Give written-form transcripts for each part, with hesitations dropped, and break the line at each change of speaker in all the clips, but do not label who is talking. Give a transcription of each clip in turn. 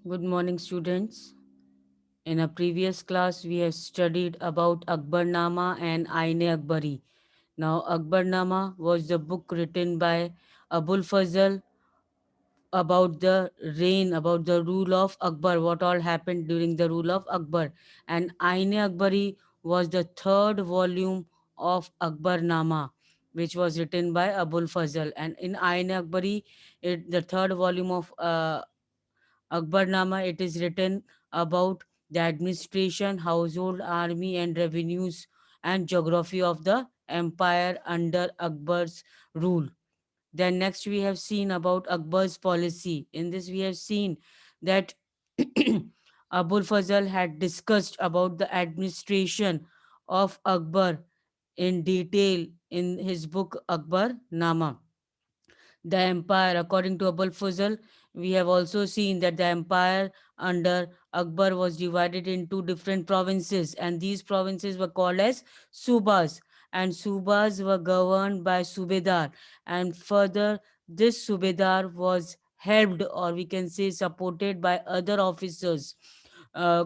Good morning, students. In a previous class, we have studied about Akbarnama and Aine Akbari. Now, Akbarnama was the book written by Abul Fazl about the reign, about the rule of Akbar, what all happened during the rule of Akbar. And Aine Akbari was the third volume of Akbarnama, which was written by Abul Fazl. And in Aine Akbari, the third volume of Akbarnama, it is written about the administration, household, army, and revenues and geography of the empire under Akbar's rule. Then next we have seen about Akbar's policy. In this we have seen that Abul Fazl had discussed about the administration of Akbar in detail in his book Akbar Nama. The empire, according to Abul Fazl, we have also seen that the empire under Akbar was divided into different provinces, and these provinces were called as subas, and subas were governed by subedar. And further, this subedar was helped, or we can say supported, by other officers uh,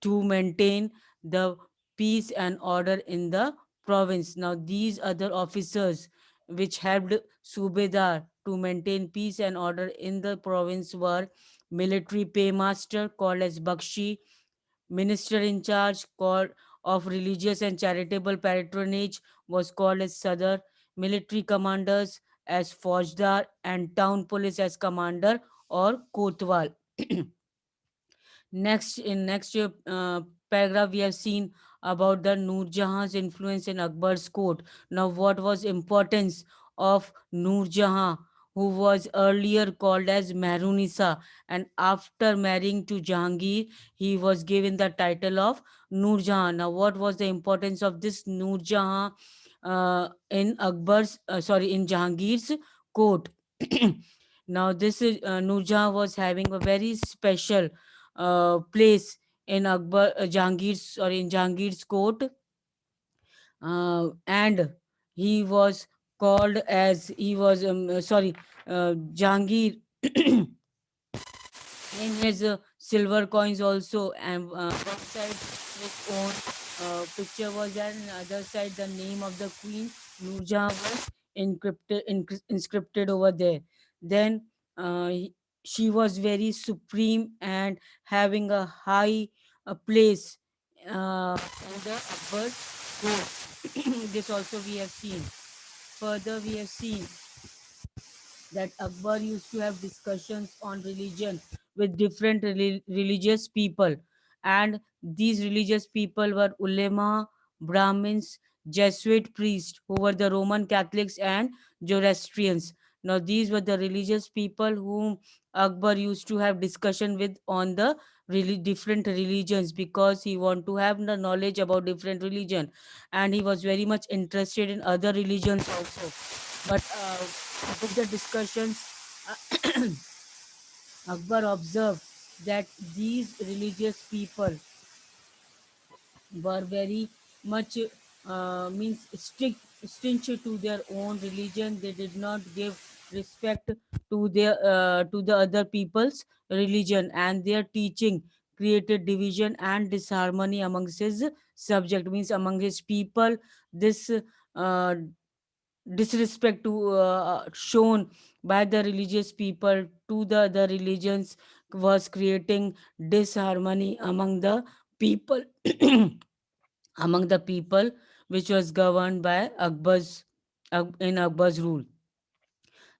to maintain the peace and order in the province. Now, these other officers which helped Subedar to maintain peace and order in the province were military paymaster called as Bakshi, minister in charge called of religious and charitable patronage was called as Sadar, military commanders as Faujdar, and town police as commander or Kotwal. Next paragraph, we have seen about the Noor Jahan's influence in Akbar's court. Now, what was importance of Noor Jahan, who was earlier called as Mehrunisa, and after marrying to Jahangir, he was given the title of Noor Jahan. Now, what was the importance of this Noor Jahan in Jahangir's court? Now, this is Noor Jahan was having a very special place in Jahangir's court, and he was called as he was Jahangir in his silver coins also, and one side his own picture was there, and other side the name of the queen Nurjahan was inscripted over there. Then she was very supreme and having a high place in the Akbar court. This also we have seen. Further, we have seen that Akbar used to have discussions on religion with different religious people, and these religious people were ulema, Brahmins, Jesuit priests, who were the Roman Catholics and Zoroastrians. Now, these were the religious people whom Akbar used to have discussion with on the really different religions, because he want to have the knowledge about different religion, and he was very much interested in other religions also. But with the discussions, Akbar observed that these religious people were very much means stringent to their own religion. They did not give respect to the other people's religion, and their teaching created division and disharmony amongst his subject, means among his people. This uh, disrespect to shown by the religious people to the other religions was creating disharmony among the people among the people which was governed by in Akbar's rule.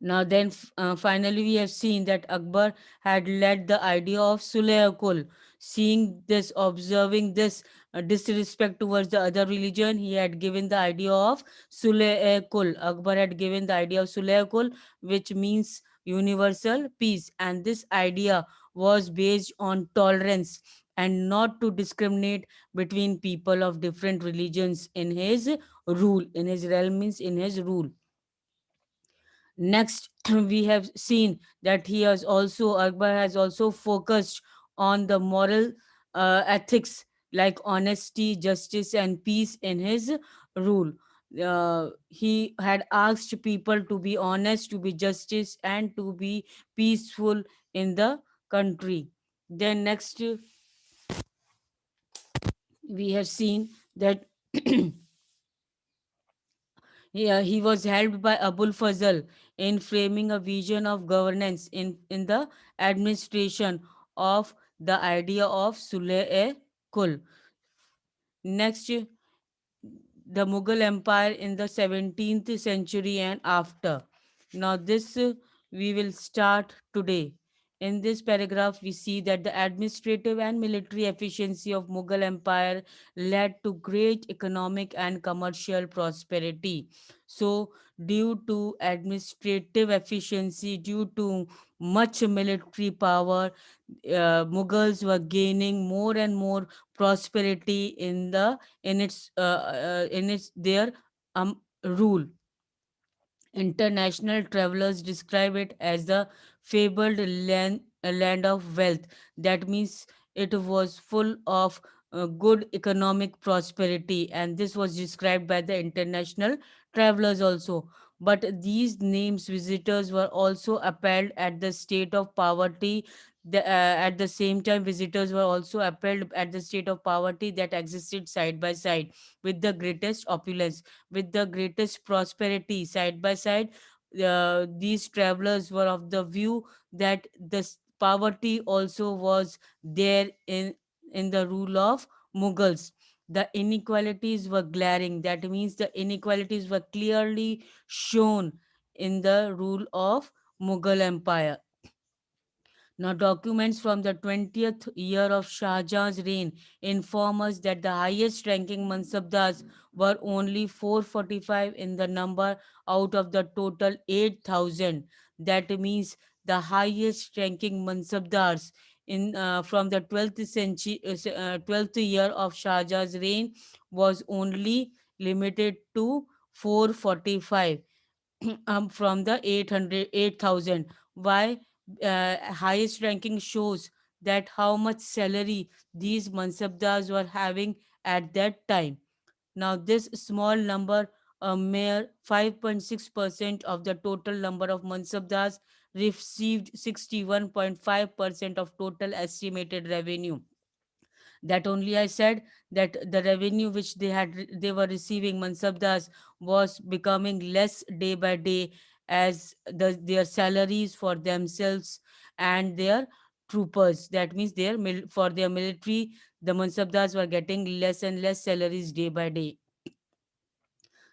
Now, then, finally, we have seen that Akbar had led the idea of Sulh-e-Kul. Seeing this, observing this disrespect towards the other religion, he had given the idea of Sulh-e-Kul. Akbar had given the idea of Sulh-e-Kul, which means universal peace. And this idea was based on tolerance and not to discriminate between people of different religions in his rule, in his realm, means in his rule. Next, we have seen that Akbar has also focused on the moral ethics like honesty, justice, and peace in his rule. He had asked people to be honest, to be justice, and to be peaceful in the country. Then next we have seen that he was helped by Abul Fazl in framing a vision of governance in the administration of the idea of Sulh-e Kul. Next, the Mughal Empire in the 17th century and after. Now, this we will start today. In this paragraph, we see that the administrative and military efficiency of Mughal Empire led to great economic and commercial prosperity. So, due to administrative efficiency, due to much military power, Mughals were gaining more and more prosperity in its their rule. International travelers describe it as the fabled land of wealth. That means it was full of good economic prosperity, and this was described by the international travelers also. But these names visitors were also appalled at the state of poverty. At the same time, visitors were also appalled at the state of poverty that existed side by side with the greatest opulence, with the greatest prosperity side by side. These travelers were of the view that poverty also was there in the rule of Mughals. The inequalities were glaring. That means the inequalities were clearly shown in the rule of Mughal Empire. Now, documents from the 20th year of Shah Jahan's reign inform us that the highest ranking Mansabdars were only 445 in the number out of the total 8,000. That means the highest ranking Mansabdars in from the 12th century, 12th year of Shah Jahan's reign was only limited to 445 from the 8,000. Why? Highest ranking shows that how much salary these mansabdars were having at that time. Now, this small number, a mere 5.6% of the total number of mansabdars, received 61.5% of total estimated revenue. That only I said that the revenue which they were receiving mansabdars was becoming less day by day, as their salaries for themselves and their troopers, that means for their military, the mansabdars were getting less and less salaries day by day.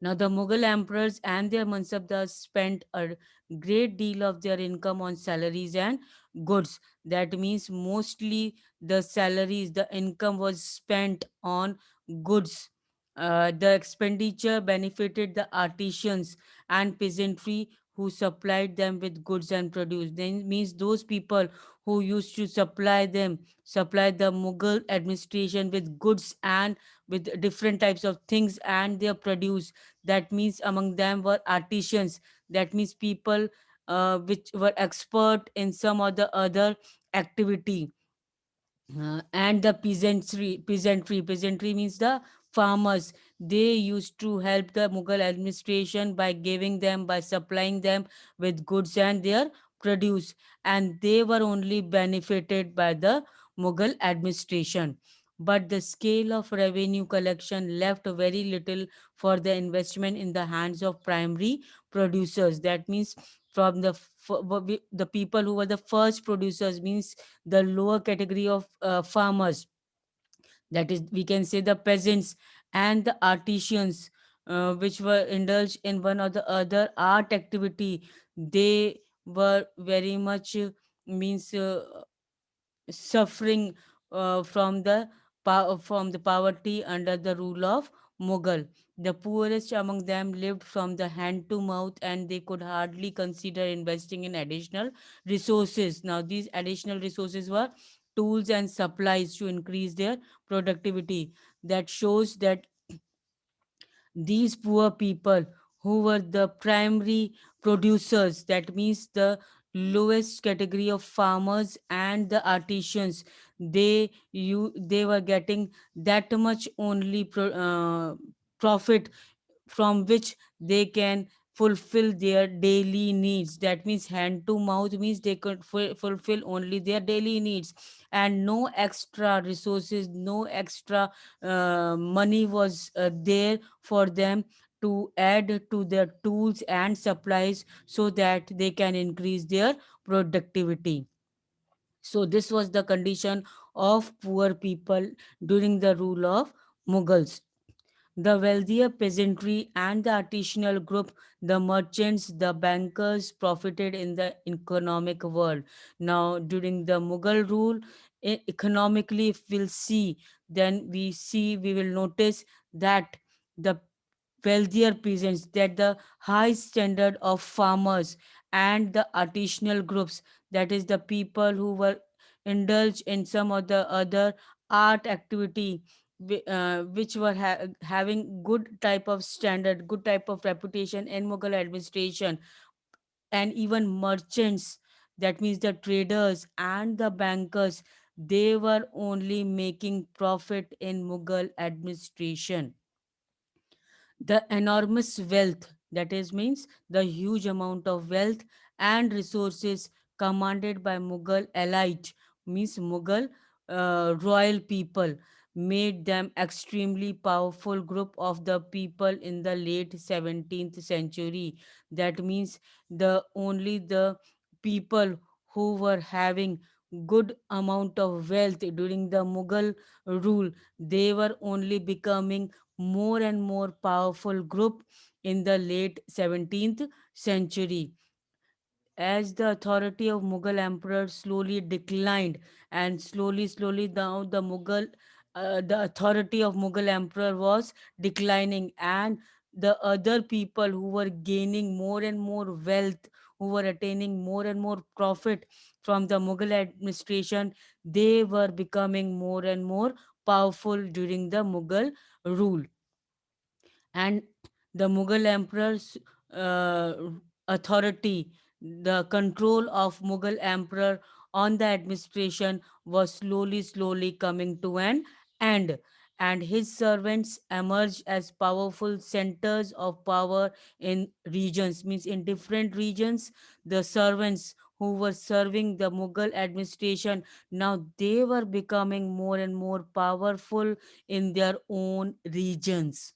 Now, the Mughal emperors and their mansabdars spent a great deal of their income on salaries and goods. That means mostly the salaries, the income was spent on goods. The expenditure benefited the artisans and peasantry who supplied them with goods and produce. Then means those people who used to supply the Mughal administration with goods and with different types of things and their produce. That means among them were artisans. That means people which were expert in some or the other activity. And the peasantry means the farmers. They used to help the Mughal administration by giving them, by supplying them with goods and their produce, and they were only benefited by the Mughal administration. But the scale of revenue collection left very little for the investment in the hands of primary producers. That means from the people who were the first producers, means the lower category of farmers, that is we can say the peasants and the artisans, which were indulged in one or the other art activity. They were very much means suffering from the poverty under the rule of Mughal. The poorest among them lived from the hand to mouth, and they could hardly consider investing in additional resources. Now, these additional resources were tools and supplies to increase their productivity. That shows that these poor people who were the primary producers, that means the lowest category of farmers and the artisans, they were getting that much only profit from which they can fulfill their daily needs. That means hand to mouth means they could fulfill only their daily needs, and no extra resources, no extra money was there for them to add to their tools and supplies so that they can increase their productivity. So this was the condition of poor people during the rule of Mughals. The wealthier peasantry and the artisanal group, the merchants, the bankers profited in the economic world. Now, during the Mughal rule, economically, if we'll see, then we will notice that the wealthier peasants, that the high standard of farmers and the artisanal groups, that is the people who were indulged in some of the other art activity, which were having good type of standard, good type of reputation in Mughal administration, and even merchants, that means the traders and the bankers, they were only making profit in Mughal administration. The enormous wealth, that is means the huge amount of wealth and resources commanded by Mughal elite, means Mughal royal people, made them extremely powerful group of the people in the late 17th century. That means the only the people who were having good amount of wealth during the Mughal rule, they were only becoming more and more powerful group in the late 17th century. As the authority of Mughal emperors slowly declined, and slowly now the authority of Mughal emperor was declining, and the other people who were gaining more and more wealth, who were attaining more and more profit from the Mughal administration, they were becoming more and more powerful during the Mughal rule. And the Mughal emperor's uh, authority, the control of Mughal emperor on the administration was slowly coming to an end, and his servants emerged as powerful centers of power in regions, means in different regions. The servants who were serving the Mughal administration, now they were becoming more and more powerful in their own regions.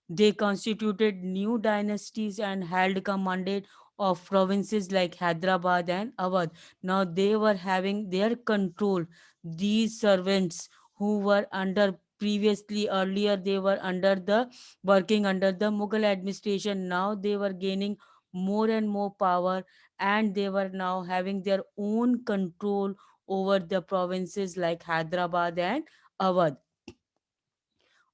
They constituted new dynasties and held command of provinces like Hyderabad and Awadh. Now they were having their control. These servants who were under previously earlier they were under the working under the Mughal administration. Now they were gaining more and more power, and they were now having their own control over the provinces like Hyderabad and Awadh.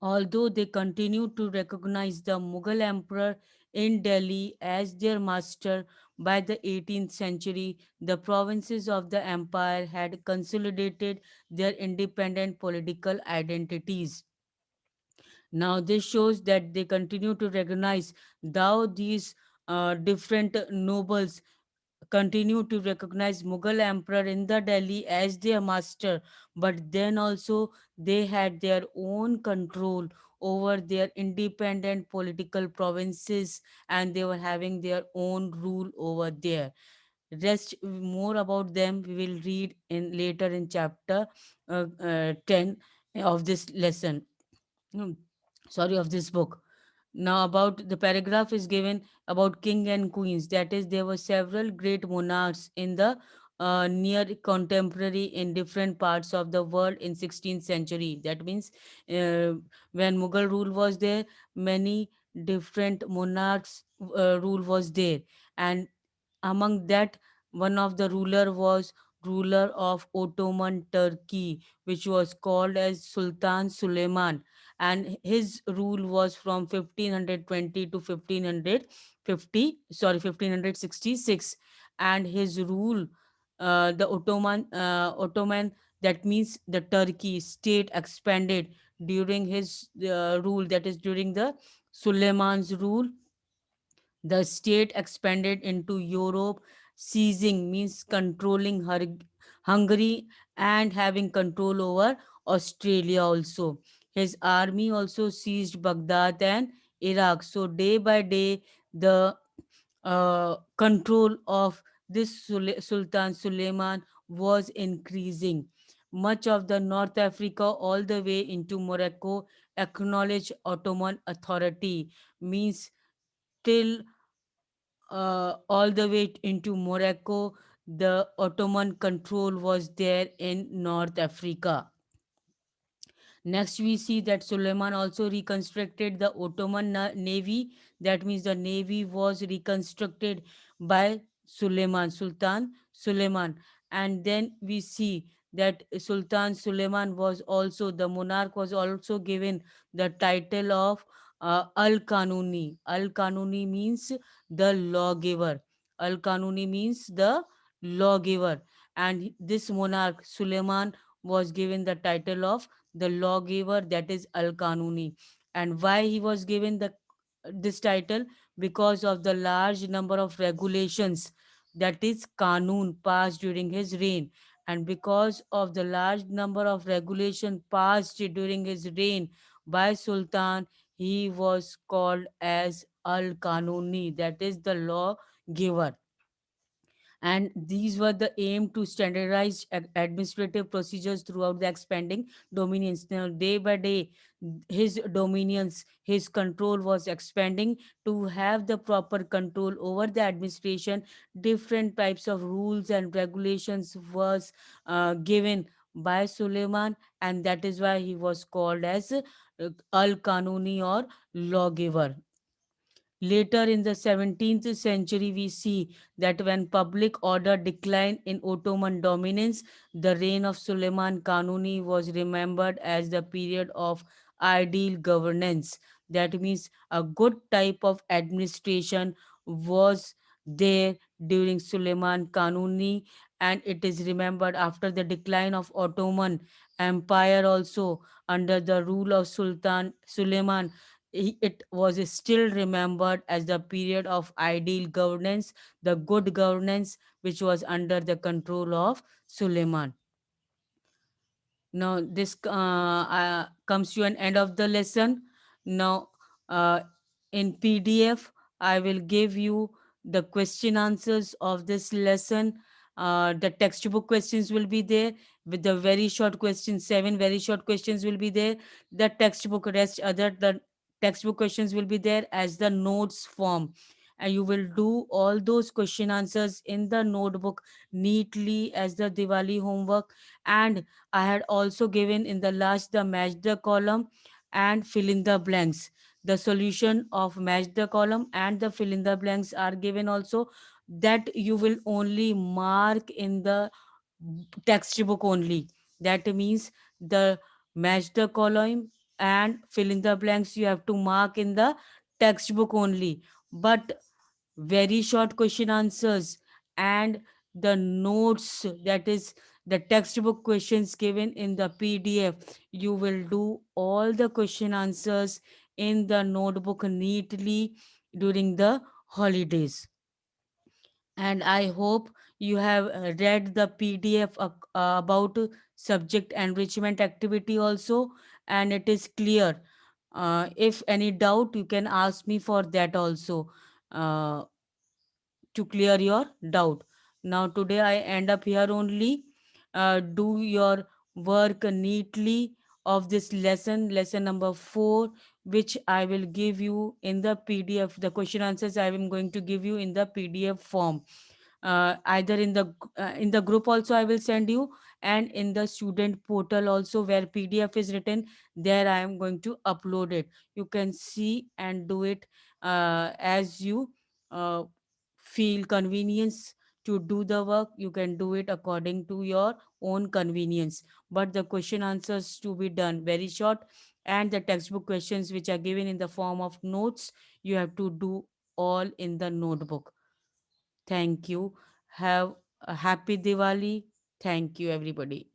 Although they continued to recognize the Mughal emperor in Delhi as their master, by the 18th century, the provinces of the empire had consolidated their independent political identities. Now, this shows that they continue to recognize, thou these different nobles continue to recognize Mughal emperor in the Delhi as their master, but then also they had their own control over their independent political provinces, and they were having their own rule over there. Rest more about them we will read in later in chapter 10 of this lesson. Hmm, sorry, of this book. Now about the paragraph is given about king and queens, that is there were several great monarchs in the near contemporary in different parts of the world in 16th century. That means uh, when Mughal rule was there, many different monarchs rule was there, and among that, one of the ruler was ruler of Ottoman Turkey, which was called as Sultan Suleiman, and his rule was from 1520 to 1550, sorry, 1566. And his rule, the Ottoman, that means the Turkey state expanded during his rule, that is during the Suleiman's rule. The state expanded into Europe, seizing means controlling Hungary and having control over Australia also. His army also seized Baghdad and Iraq. So day by day, the control of this Sultan Suleiman was increasing. Much of the North Africa, all the way into Morocco, acknowledged Ottoman authority. Means till all the way into Morocco, the Ottoman control was there in North Africa. Next, we see that Suleiman also reconstructed the Ottoman navy. That means the navy was reconstructed by Sultan Suleiman. And then we see that Sultan Suleiman was also, the monarch was also given the title of Al Kanuni. Al Kanuni means the lawgiver. Al Kanuni means the lawgiver. And this monarch, Suleiman, was given the title of the lawgiver, that is Al Kanuni. And why he was given this title? Because of the large number of regulations, that is Kanun, passed during his reign. And because of the large number of regulations passed during his reign by Sultan, he was called as Al Kanuni, that is the lawgiver. And these were the aim to standardize administrative procedures throughout the expanding dominions. Now, day by day, his dominions, his control was expanding. To have the proper control over the administration, different types of rules and regulations was given by Suleiman, and that is why he was called as Al Kanuni, or lawgiver. Later in the 17th century, we see that when public order declined in Ottoman dominance, the reign of Suleiman Kanuni was remembered as the period of ideal governance. That means a good type of administration was there during Suleiman Kanuni, and it is remembered after the decline of Ottoman Empire also under the rule of Sultan Suleiman. It was still remembered as the period of ideal governance, the good governance which was under the control of Suleiman. Now, this comes to an end of the lesson. Now, uh, in PDF, I will give you the question answers of this lesson. The textbook questions will be there with the very short questions. 7 very short questions will be there. The textbook rest other the textbook questions will be there as the notes form, and you will do all those question answers in the notebook neatly as the Diwali homework. And I had also given in the last the match the column and fill in the blanks. The solution of match the column and the fill in the blanks are given also, that you will only mark in the textbook only. That means the match the column and fill in the blanks you have to mark in the textbook only. But very short question answers and the notes, that is the textbook questions given in the PDF, you will do all the question answers in the notebook neatly during the holidays. And I hope you have read the PDF about subject enrichment activity also, and it is clear. If any doubt, you can ask me for that also. To clear your doubt. Now, today I end up here only. Do your work neatly of this lesson, lesson number 4, which I will give you in the PDF. The question answers I am going to give you in the PDF form. Either in the group also I will send you, and in the student portal also where PDF is written, there I am going to upload it. You can see and do it as you uh, feel convenience to do the work. You can do it according to your own convenience, but the question answers to be done very short, and the textbook questions which are given in the form of notes, you have to do all in the notebook. Thank you. Have a happy Diwali. Thank you, everybody.